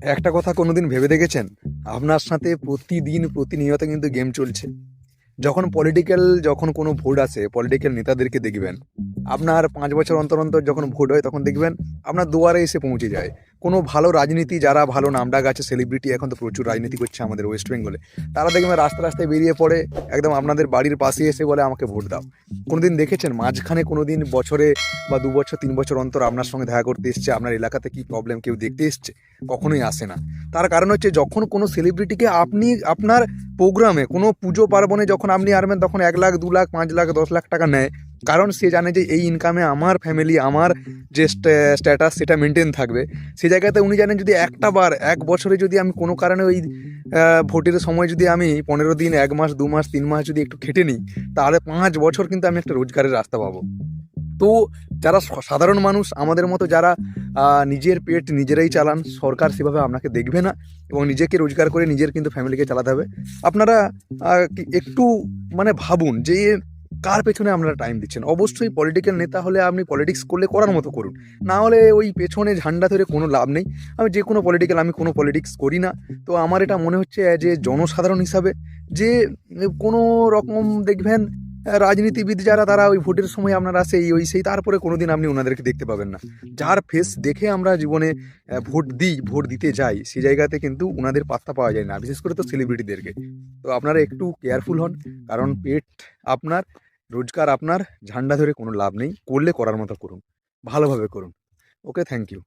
একটা কথা কোনোদিন ভেবে দেখেছেন? আপনার সাথে প্রতিদিন প্রতিনিয়ত কিন্তু গেম চলছে। যখন কোনো ভোট আসে, পলিটিক্যাল নেতাদেরকে দেখবেন, আপনার ৫ বছর অন্তর, অন্তর যখন ভোট হয় তখন দেখবেন আপনার দুয়ারে এসে পৌঁছে যায়। কোনো ভালো রাজনীতি যারা ভালো নামডাক আছে, সেলিব্রিটি এখন তো প্রচুর রাজনীতি করছে আমাদের ওয়েস্ট বেঙ্গলে। তারা দেখবেন রাস্তায়, রাস্তায় বেরিয়ে পড়ে একদম আপনাদের বাড়ির পাশে এসে বলে আমাকে ভোট দাও। কোনোদিন দেখেছেন মাঝখানে কোনোদিন বছরে বা ২ বছর ৩ বছর অন্তর আপনার সঙ্গে দেখা করতে এসছে, আপনার এলাকাতে কি প্রবলেম কেউ দেখতে এসছে? কখনোই আসে না। তার কারণ হচ্ছে যখন কোনো সেলিব্রিটিকে আপনি আপনার প্রোগ্রামে কোনো পুজো পার্বণে যখন আপনি আনবেন তখন ১ লাখ, ২ লাখ, ৫ লাখ, ১০ লাখ টাকা নেয়। কারণ সে জানে যে এই ইনকামে আমার ফ্যামিলি, আমার যে স্ট্যাটাস সেটা মেনটেন থাকবে। সেই জায়গাতে উনি জানেন যদি একটা বার ১ বছরে যদি আমি কোনো কারণে ওই ভোটের সময় যদি আমি ১৫ দিন, ১ মাস, ২ মাস, ৩ মাস যদি একটু খেটে নিই, তাহলে ৫ বছর কিন্তু আমি একটা রোজগারের রাস্তা পাবো। তো যারা সাধারণ মানুষ আমাদের মতো যারা নিজের পেট নিজেরাই চালান, সরকার সেভাবে আপনাকে দেখবে না এবং নিজেকে রোজগার করে নিজের কিন্তু ফ্যামিলিকে চালাতে হবে। আপনারা একটু মানে ভাবুন যে কার পেছনে আপনারা টাইম দিচ্ছেন। অবশ্যই পলিটিক্যাল নেতা হলে আপনি পলিটিক্স করলে করার মতো করুন, না হলে ওই পেছনে ঝান্ডা ধরে কোনো লাভ নেই। আমি কোনো পলিটিক্স করি না। তো আমার এটা মনে হচ্ছে অ্যাজ এ জনসাধারণ হিসাবে যে কোনো রকম দেখবেন রাজনীতিবিদ যারা তারা ওই ভোটের সময় আপনারা সেই তারপরে কোনোদিন আপনি ওনাদেরকে দেখতে পাবেন না। যার ফেস দেখে আমরা জীবনে ভোট দিতে যাই, সেই জায়গাতে কিন্তু ওনাদের পাত্তা পাওয়া যায় না, বিশেষ করে তো সেলিব্রিটিদেরকে। তো আপনারা একটু কেয়ারফুল হন, কারণ পেট আপনার, রোজগার আপনার, ঝান্ডা ধরে কোনো লাভ নেই। করলে করার মতো করুন, ভালোভাবে করুন। ওকে, থ্যাংক ইউ।